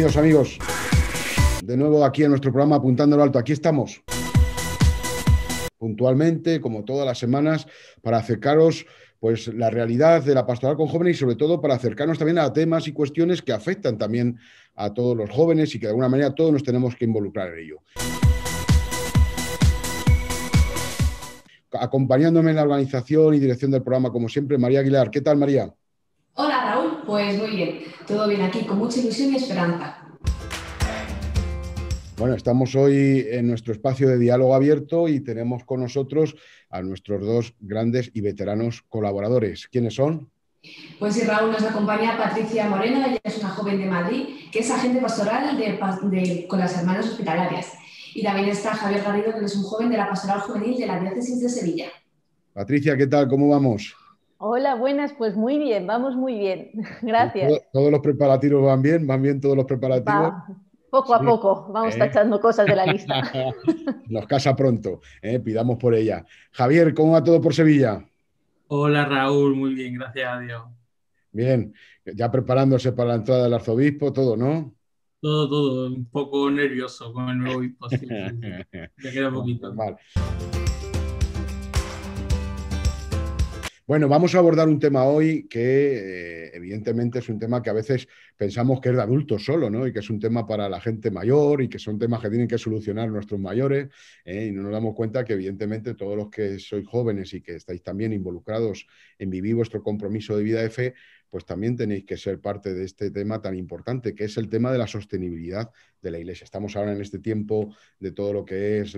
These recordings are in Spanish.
Bienvenidos, amigos, de nuevo aquí en nuestro programa Apuntando lo Alto. Aquí estamos, puntualmente, como todas las semanas, para acercaros pues, la realidad de la pastoral con jóvenes y sobre todo para acercarnos también a temas y cuestiones que afectan también a todos los jóvenes y que de alguna manera todos nos tenemos que involucrar en ello. Acompañándome en la organización y dirección del programa, como siempre, María Aguilar. ¿Qué tal, María? Hola, Raúl. Pues muy bien. Todo bien aquí, con mucha ilusión y esperanza. Bueno, estamos hoy en nuestro espacio de diálogo abierto y tenemos con nosotros a nuestros dos grandes y veteranos colaboradores. ¿Quiénes son? Pues sí, Raúl, nos acompaña Patricia Moreno. Ella es una joven de Madrid que es agente pastoral con las Hermanas Hospitalarias. Y también está Javier Garrido, que es un joven de la Pastoral Juvenil de la Diócesis de Sevilla. Patricia, ¿qué tal? ¿Cómo vamos? Hola, buenas, pues muy bien, vamos muy bien. Gracias. ¿Todos los preparativos van bien? ¿Van bien todos los preparativos? Va, poco a Sí. poco, vamos tachando cosas de la lista. Nos casa pronto, pidamos por ella. Javier, ¿cómo va todo por Sevilla? Hola Raúl, muy bien, gracias a Dios. Bien, ya preparándose para la entrada del arzobispo, todo, ¿no? Todo, un poco nervioso con el nuevo obispo, sí. Ya queda poquito. Normal. Bueno, vamos a abordar un tema hoy que evidentemente es un tema que a veces pensamos que es de adultos solo, ¿no? Y que es un tema para la gente mayor y que son temas que tienen que solucionar nuestros mayores, y no nos damos cuenta que evidentemente todos los que sois jóvenes y que estáis también involucrados en vivir vuestro compromiso de vida de fe, pues también tenéis que ser parte de este tema tan importante, que es el tema de la sostenibilidad de la Iglesia. Estamos ahora en este tiempo de todo lo que es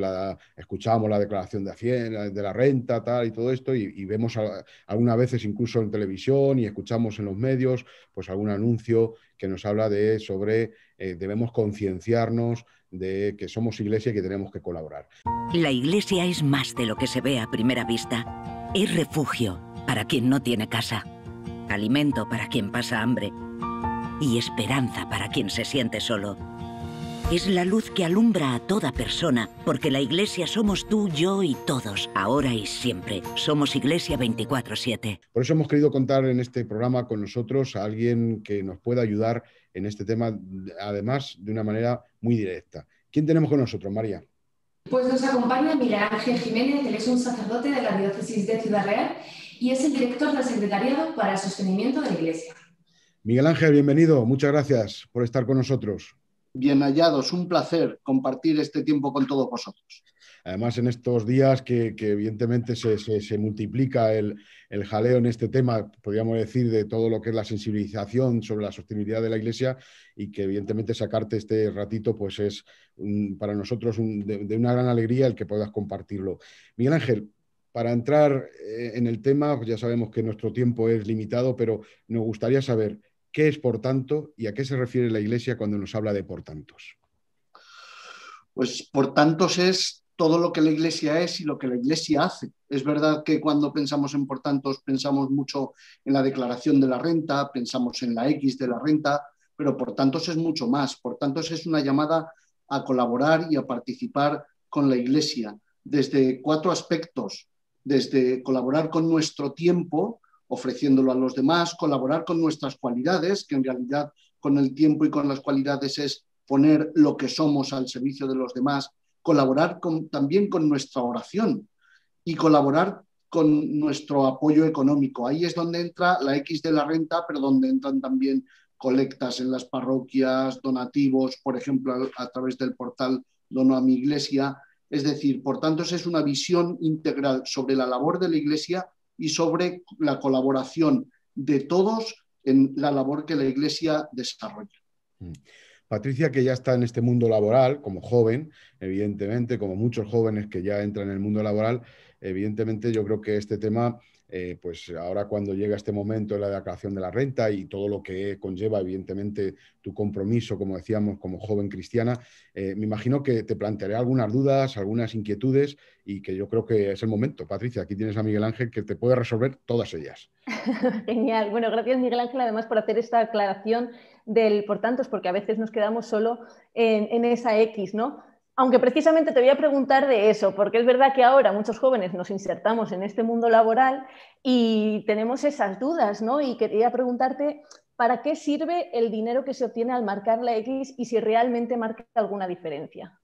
escuchamos la declaración de Hacienda, de la renta, tal y todo esto, y vemos algunas veces incluso en televisión y escuchamos en los medios, pues algún anuncio que nos habla sobre debemos concienciarnos de que somos Iglesia y que tenemos que colaborar. La Iglesia es más de lo que se ve a primera vista. Es refugio para quien no tiene casa, alimento para quien pasa hambre y esperanza para quien se siente solo. Es la luz que alumbra a toda persona, porque la Iglesia somos tú, yo y todos, ahora y siempre. Somos Iglesia 24/7. Por eso hemos querido contar en este programa con nosotros a alguien que nos pueda ayudar en este tema, además de una manera muy directa. ¿Quién tenemos con nosotros, María? Pues nos acompaña Miguel Ángel Jiménez, él es un sacerdote de la Diócesis de Ciudad Real y es el director del Secretariado para el Sostenimiento de la Iglesia. Miguel Ángel, bienvenido. Muchas gracias por estar con nosotros. Bien hallados, un placer compartir este tiempo con todos vosotros. Además, en estos días que evidentemente se multiplica el jaleo en este tema, podríamos decir, de todo lo que es la sensibilización sobre la sostenibilidad de la Iglesia, y que evidentemente sacarte este ratito pues es para nosotros de una gran alegría el que puedas compartirlo. Miguel Ángel, para entrar en el tema, pues ya sabemos que nuestro tiempo es limitado, pero nos gustaría saber qué es por tanto y a qué se refiere la Iglesia cuando nos habla de por tantos. Pues por tantos es todo lo que la Iglesia es y lo que la Iglesia hace. Es verdad que cuando pensamos en por tantos pensamos mucho en la declaración de la renta, pensamos en la X de la renta, pero por tantos es mucho más. Por tantos es una llamada a colaborar y a participar con la Iglesia desde 4 aspectos: desde colaborar con nuestro tiempo, ofreciéndolo a los demás, colaborar con nuestras cualidades, que en realidad con el tiempo y con las cualidades es poner lo que somos al servicio de los demás, colaborar también con nuestra oración y colaborar con nuestro apoyo económico. Ahí es donde entra la X de la renta, pero donde entran también colectas en las parroquias, donativos, por ejemplo, a través del portal Dono a mi Iglesia. Es decir, por tanto, es una visión integral sobre la labor de la Iglesia y sobre la colaboración de todos en la labor que la Iglesia desarrolla. Patricia, que ya está en este mundo laboral como joven, evidentemente, como muchos jóvenes que ya entran en el mundo laboral, evidentemente yo creo que este tema, pues ahora cuando llega este momento de la declaración de la renta y todo lo que conlleva, evidentemente, tu compromiso, como decíamos, como joven cristiana, me imagino que te plantearé algunas dudas, algunas inquietudes, y que yo creo que es el momento. Patricia, aquí tienes a Miguel Ángel que te puede resolver todas ellas. Genial. Bueno, gracias Miguel Ángel, además, por hacer esta aclaración del por tantos, porque a veces nos quedamos solo en esa X, ¿no? Aunque precisamente te voy a preguntar de eso, porque es verdad que ahora muchos jóvenes nos insertamos en este mundo laboral y tenemos esas dudas, ¿no? Y quería preguntarte ¿para qué sirve el dinero que se obtiene al marcar la X y si realmente marca alguna diferencia?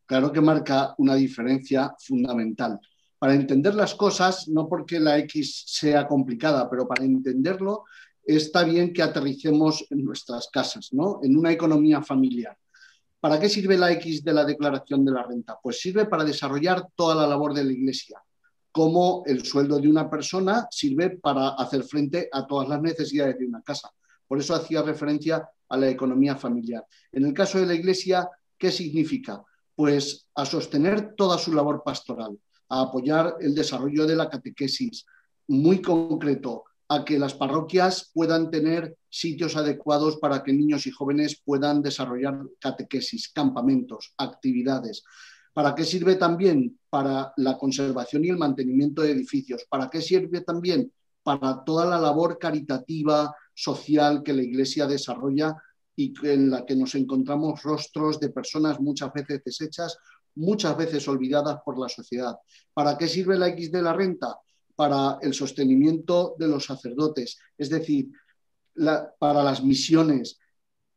Claro que marca una diferencia fundamental. Para entender las cosas, no porque la X sea complicada, pero para entenderlo está bien que aterricemos en nuestras casas, ¿no? En una economía familiar. ¿Para qué sirve la X de la declaración de la renta? Pues sirve para desarrollar toda la labor de la Iglesia, como el sueldo de una persona sirve para hacer frente a todas las necesidades de una casa. Por eso hacía referencia a la economía familiar. En el caso de la Iglesia, ¿qué significa? Pues a sostener toda su labor pastoral, a apoyar el desarrollo de la catequesis, muy concreto, a que las parroquias puedan tener sitios adecuados para que niños y jóvenes puedan desarrollar catequesis, campamentos, actividades. ¿Para qué sirve también? Para la conservación y el mantenimiento de edificios. ¿Para qué sirve también? Para toda la labor caritativa, social que la Iglesia desarrolla y en la que nos encontramos rostros de personas muchas veces deshechas, muchas veces olvidadas por la sociedad. ¿Para qué sirve la X de la renta? Para el sostenimiento de los sacerdotes, es decir, para las misiones.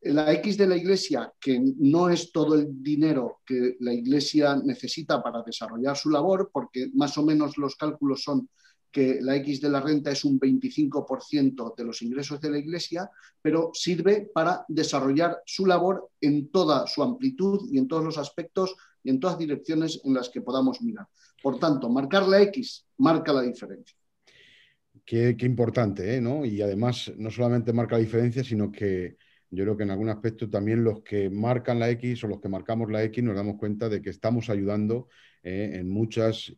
La X de la Iglesia, que no es todo el dinero que la Iglesia necesita para desarrollar su labor, porque más o menos los cálculos son que la X de la renta es un 25% de los ingresos de la Iglesia, pero sirve para desarrollar su labor en toda su amplitud y en todos los aspectos y en todas direcciones en las que podamos mirar. Por tanto, marcar la X marca la diferencia. Qué importante, ¿no? Y además no solamente marca la diferencia, sino que yo creo que en algún aspecto también los que marcan la X o los que marcamos la X nos damos cuenta de que estamos ayudando en muchas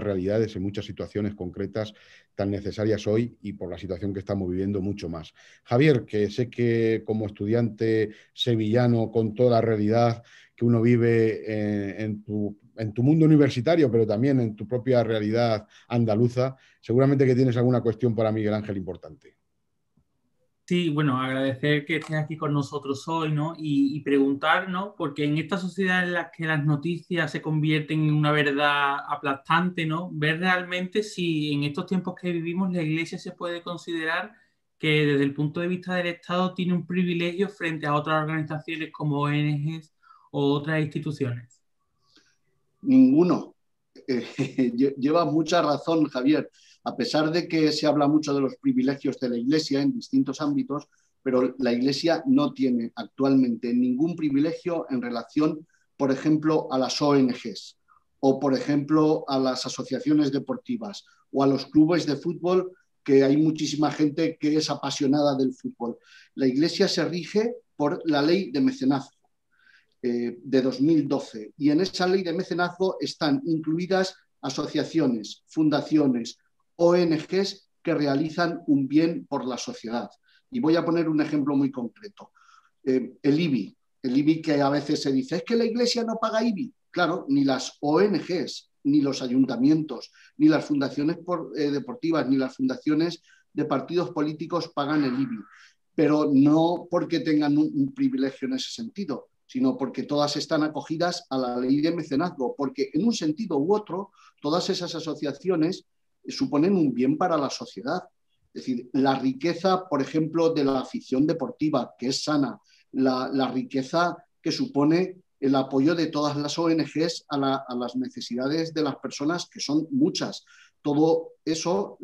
realidades, en muchas situaciones concretas tan necesarias hoy y por la situación que estamos viviendo mucho más. Javier, que sé que como estudiante sevillano con toda la realidad que uno vive en tu mundo universitario, pero también en tu propia realidad andaluza, seguramente que tienes alguna cuestión para Miguel Ángel importante. Sí, bueno, agradecer que estés aquí con nosotros hoy, ¿no? Y preguntar, ¿no? Porque en esta sociedad en la que las noticias se convierten en una verdad aplastante, ¿no? Ver realmente si en estos tiempos que vivimos la Iglesia se puede considerar que desde el punto de vista del Estado tiene un privilegio frente a otras organizaciones como ONGs o otras instituciones. Ninguno. Lleva mucha razón, Javier, a pesar de que se habla mucho de los privilegios de la Iglesia en distintos ámbitos, pero la Iglesia no tiene actualmente ningún privilegio en relación, por ejemplo, a las ONGs o, por ejemplo, a las asociaciones deportivas o a los clubes de fútbol, que hay muchísima gente que es apasionada del fútbol. La Iglesia se rige por la ley de mecenazgo de 2012 y en esa ley de mecenazgo están incluidas asociaciones, fundaciones, ONGs que realizan un bien por la sociedad. Y voy a poner un ejemplo muy concreto. El IBI que a veces se dice, es que la Iglesia no paga IBI. Claro, ni las ONGs, ni los ayuntamientos, ni las fundaciones deportivas, ni las fundaciones de partidos políticos pagan el IBI. Pero no porque tengan un privilegio en ese sentido, sino porque todas están acogidas a la ley de mecenazgo, porque en un sentido u otro, todas esas asociaciones suponen un bien para la sociedad. Es decir, la riqueza, por ejemplo, de la afición deportiva, que es sana, la riqueza que supone el apoyo de todas las ONGs a las necesidades de las personas, que son muchas. Todo eso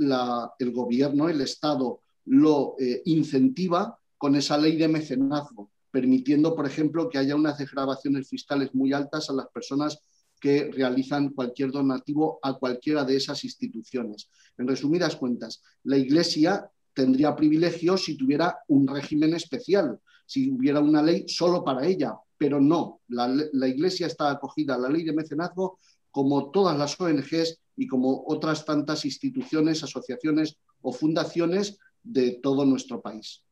el gobierno, el Estado, lo incentiva con esa ley de mecenazgo, permitiendo, por ejemplo, que haya unas desgravaciones fiscales muy altas a las personas que realizan cualquier donativo a cualquiera de esas instituciones. En resumidas cuentas, la Iglesia tendría privilegios si tuviera un régimen especial, si hubiera una ley solo para ella, pero no, la Iglesia está acogida a la ley de mecenazgo como todas las ONGs y como otras tantas instituciones, asociaciones o fundaciones de todo nuestro país.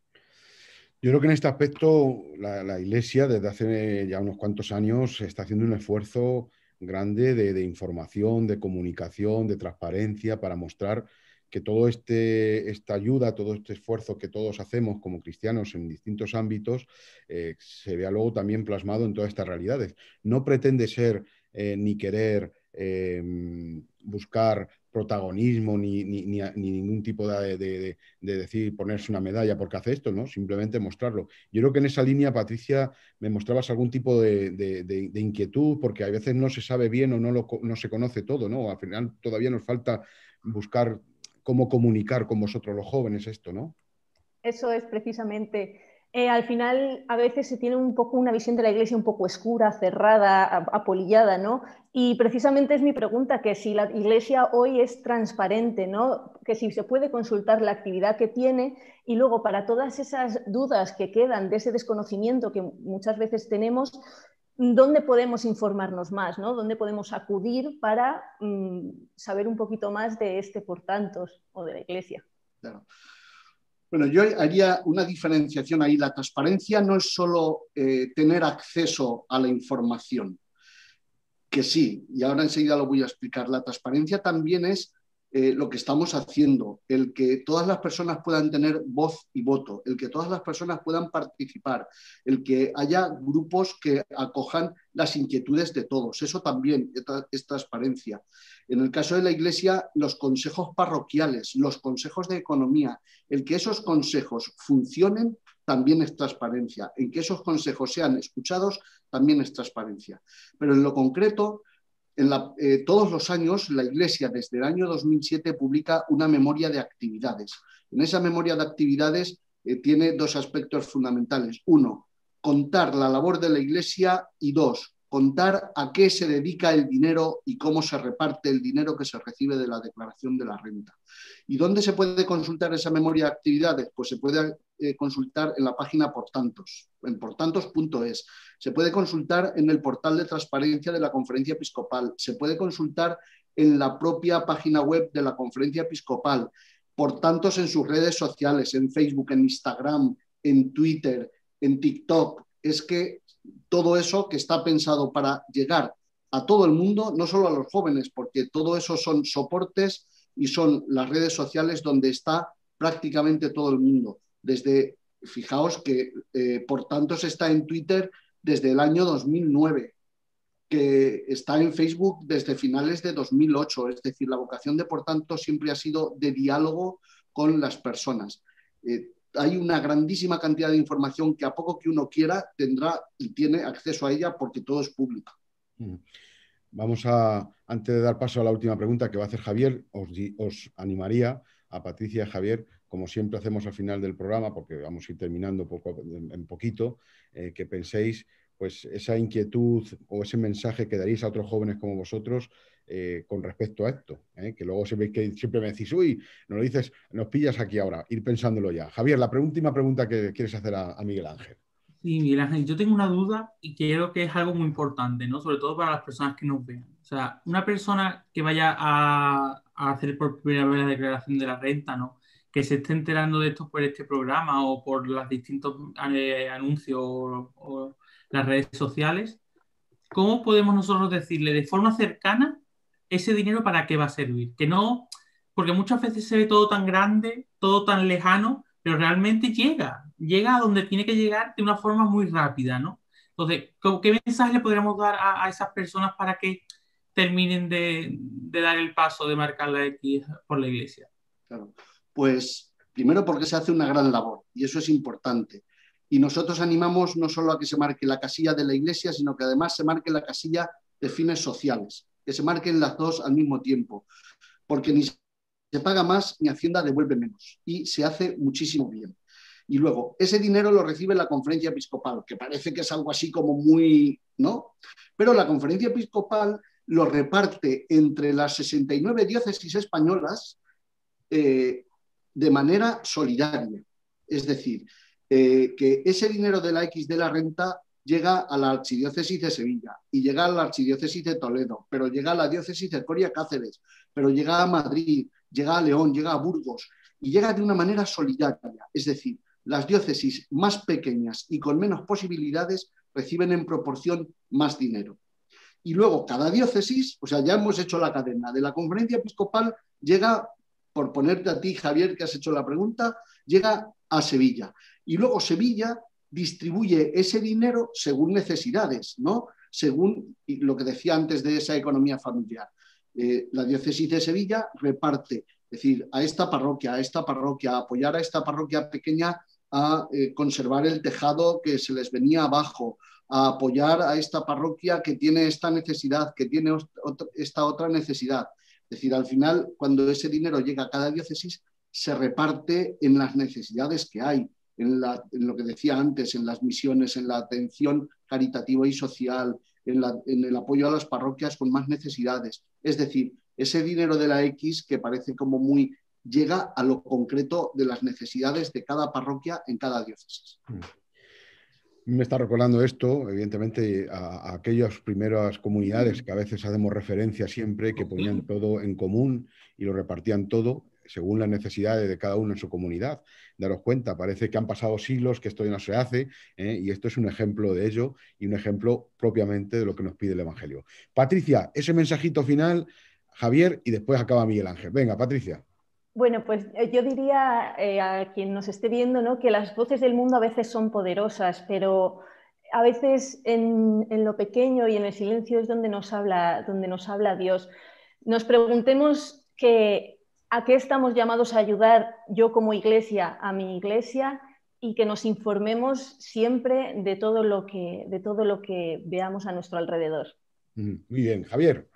Yo creo que en este aspecto la Iglesia desde hace ya unos cuantos años está haciendo un esfuerzo grande de información, de comunicación, de transparencia para mostrar que toda esta ayuda, todo este esfuerzo que todos hacemos como cristianos en distintos ámbitos se vea luego también plasmado en todas estas realidades. No pretende ser ni querer buscar protagonismo ni ningún tipo de decir, ponerse una medalla porque hace esto, ¿no? Simplemente mostrarlo. Yo creo que en esa línea, Patricia, me mostrabas algún tipo de inquietud, porque a veces no se sabe bien o no se conoce todo, ¿no? Al final todavía nos falta buscar cómo comunicar con vosotros los jóvenes esto, ¿no? Eso es precisamente. Al final, a veces se tiene un poco una visión de la Iglesia un poco oscura, cerrada, apolillada, ¿no? Y precisamente es mi pregunta, que si la Iglesia hoy es transparente, ¿no? Que si se puede consultar la actividad que tiene, y luego para todas esas dudas que quedan de ese desconocimiento que muchas veces tenemos, ¿dónde podemos informarnos más, ¿no? ¿Dónde podemos acudir para saber un poquito más de este por tantos o de la Iglesia? Claro. Bueno, yo haría una diferenciación ahí. La transparencia no es solo tener acceso a la información, que sí, y ahora enseguida lo voy a explicar. La transparencia también es lo que estamos haciendo, el que todas las personas puedan tener voz y voto, el que todas las personas puedan participar, el que haya grupos que acojan las inquietudes de todos. Eso también es transparencia. En el caso de la Iglesia, los consejos parroquiales, los consejos de economía, el que esos consejos funcionen también es transparencia. En que esos consejos sean escuchados también es transparencia. Pero en lo concreto, todos los años la Iglesia desde el año 2007 publica una memoria de actividades. En esa memoria de actividades tiene dos aspectos fundamentales. Uno, contar la labor de la Iglesia, y dos, contar a qué se dedica el dinero y cómo se reparte el dinero que se recibe de la declaración de la renta. ¿Y dónde se puede consultar esa memoria de actividades? Pues se puede consultar en la página Por Tantos, en portantos.es. Se puede consultar en el portal de transparencia de la Conferencia Episcopal. Se puede consultar en la propia página web de la Conferencia Episcopal. Por Tantos en sus redes sociales, en Facebook, en Instagram, en Twitter, en TikTok. Es que todo eso que está pensado para llegar a todo el mundo, no solo a los jóvenes, porque todo eso son soportes y son las redes sociales donde está prácticamente todo el mundo. Fijaos que Por Tantos está en Twitter desde el año 2009, que está en Facebook desde finales de 2008. Es decir, la vocación de Por Tantos siempre ha sido de diálogo con las personas. Hay una grandísima cantidad de información que a poco que uno quiera tendrá y tiene acceso a ella porque todo es público. Antes de dar paso a la última pregunta que va a hacer Javier, os animaría a Patricia y Javier, como siempre hacemos al final del programa, porque vamos a ir terminando en poquito, que penséis pues esa inquietud o ese mensaje que daréis a otros jóvenes como vosotros con respecto a esto, que luego siempre me decís, uy, nos pillas aquí ahora, ir pensándolo ya. Javier, la última pregunta que quieres hacer a Miguel Ángel. Sí, Miguel Ángel, yo tengo una duda y creo que es algo muy importante, ¿no? Sobre todo para las personas que nos vean. O sea, una persona que vaya a hacer por primera vez la declaración de la renta, ¿no? Que se esté enterando de esto por este programa o por los distintos anuncios o las redes sociales, ¿cómo podemos nosotros decirle de forma cercana ese dinero para qué va a servir? Que no, porque muchas veces se ve todo tan grande, todo tan lejano, pero realmente llega a donde tiene que llegar de una forma muy rápida, ¿no? Entonces, ¿qué mensaje le podríamos dar a esas personas para que terminen de dar el paso de marcar la X por la Iglesia? Claro, pues primero porque se hace una gran labor y eso es importante. Y nosotros animamos no solo a que se marque la casilla de la Iglesia, sino que además se marque la casilla de fines sociales, que se marquen las dos al mismo tiempo, porque ni se paga más ni Hacienda devuelve menos y se hace muchísimo bien. Y luego, ese dinero lo recibe la Conferencia Episcopal, que parece que es algo así como muy, ¿no? Pero la Conferencia Episcopal lo reparte entre las 69 diócesis españolas de manera solidaria. Es decir, que ese dinero de la X de la renta llega a la Archidiócesis de Sevilla y llega a la Archidiócesis de Toledo, pero llega a la Diócesis de Coria Cáceres, pero llega a Madrid, llega a León, llega a Burgos y llega de una manera solidaria. Es decir, las diócesis más pequeñas y con menos posibilidades reciben en proporción más dinero. Y luego cada diócesis, o sea, ya hemos hecho la cadena de la Conferencia Episcopal, llega, por ponerte a ti, Javier, que has hecho la pregunta, llega a Sevilla. Y luego Sevilla distribuye ese dinero según necesidades, ¿no? Según lo que decía antes de esa economía familiar. La diócesis de Sevilla reparte, es decir, a esta parroquia, a apoyar a esta parroquia pequeña a conservar el tejado que se les venía abajo, a apoyar a esta parroquia que tiene esta necesidad, que tiene esta otra necesidad. Es decir, al final, cuando ese dinero llega a cada diócesis, se reparte en las necesidades que hay, en lo que decía antes, en las misiones, en la atención caritativa y social, en el apoyo a las parroquias con más necesidades. Es decir, ese dinero de la X que parece como muy... llega a lo concreto de las necesidades de cada parroquia en cada diócesis. Me está recordando esto, evidentemente, a aquellas primeras comunidades que a veces hacemos referencia siempre, que ponían todo en común y lo repartían todo según las necesidades de cada uno en su comunidad. Daros cuenta, parece que han pasado siglos que esto ya no se hace, y esto es un ejemplo de ello y un ejemplo propiamente de lo que nos pide el Evangelio. Patricia, ese mensajito final, Javier, y después acaba Miguel Ángel. Venga, Patricia. Bueno, pues yo diría a quien nos esté viendo, ¿no?, que las voces del mundo a veces son poderosas, pero a veces en lo pequeño y en el silencio es donde nos habla Dios. Nos preguntemos a qué estamos llamados a ayudar yo como iglesia a mi iglesia, y que nos informemos siempre de todo lo que veamos a nuestro alrededor. Muy bien, Javier.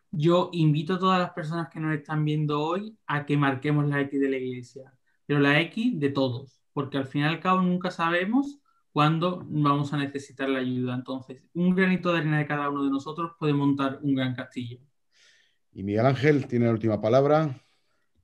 Yo invito a todas las personas que nos están viendo hoy a que marquemos la X de la iglesia, pero la X de todos, porque al fin y al cabo nunca sabemos cuándo vamos a necesitar la ayuda. Entonces, un granito de arena de cada uno de nosotros puede montar un gran castillo. Y Miguel Ángel tiene la última palabra.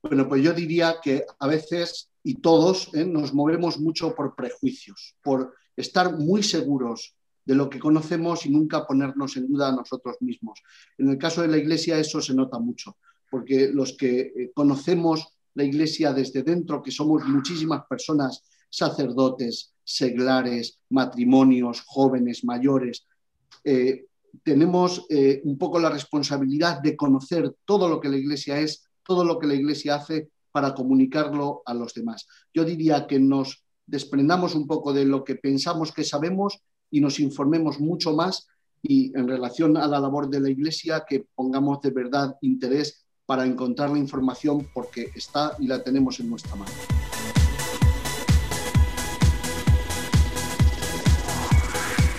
Bueno, pues yo diría que a veces, y todos, nos movemos mucho por prejuicios, por estar muy seguros de lo que conocemos y nunca ponernos en duda a nosotros mismos. En el caso de la Iglesia eso se nota mucho, porque los que conocemos la Iglesia desde dentro, que somos muchísimas personas, sacerdotes, seglares, matrimonios, jóvenes, mayores, tenemos un poco la responsabilidad de conocer todo lo que la Iglesia es, todo lo que la Iglesia hace para comunicarlo a los demás. Yo diría que nos desprendamos un poco de lo que pensamos que sabemos y nos informemos mucho más, y en relación a la labor de la Iglesia, que pongamos de verdad interés para encontrar la información, porque está y la tenemos en nuestra mano.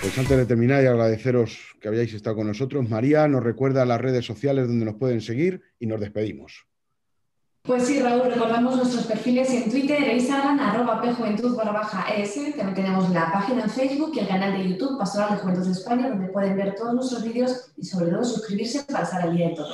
Pues antes de terminar y agradeceros que hayáis estado con nosotros, María nos recuerda las redes sociales donde nos pueden seguir y nos despedimos. Pues sí, Raúl, recordamos nuestros perfiles en Twitter e Instagram, @pjuventud_es. También tenemos la página en Facebook y el canal de YouTube Pastoral de Juventud de España, donde pueden ver todos nuestros vídeos y sobre todo suscribirse para estar al día de todo.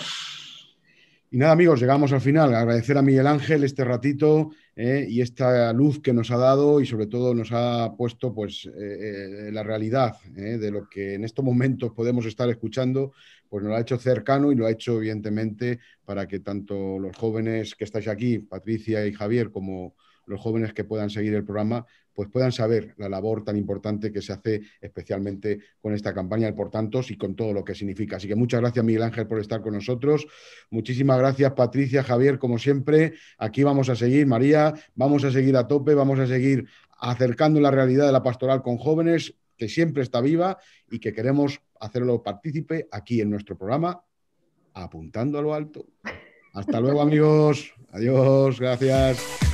Y nada, amigos, llegamos al final. Agradecer a Miguel Ángel este ratito y esta luz que nos ha dado, y sobre todo nos ha puesto pues, la realidad de lo que en estos momentos podemos estar escuchando, pues nos lo ha hecho cercano y lo ha hecho evidentemente para que tanto los jóvenes que estáis aquí, Patricia y Javier, como los jóvenes que puedan seguir el programa, pues puedan saber la labor tan importante que se hace especialmente con esta campaña del Por Tantos y con todo lo que significa. Así que muchas gracias, Miguel Ángel, por estar con nosotros. Muchísimas gracias, Patricia, Javier, como siempre. Aquí vamos a seguir, María, vamos a seguir a tope, vamos a seguir acercando la realidad de la pastoral con jóvenes, que siempre está viva y que queremos hacerlo partícipe aquí en nuestro programa, Apuntando a lo Alto. Hasta luego, amigos. Adiós, gracias.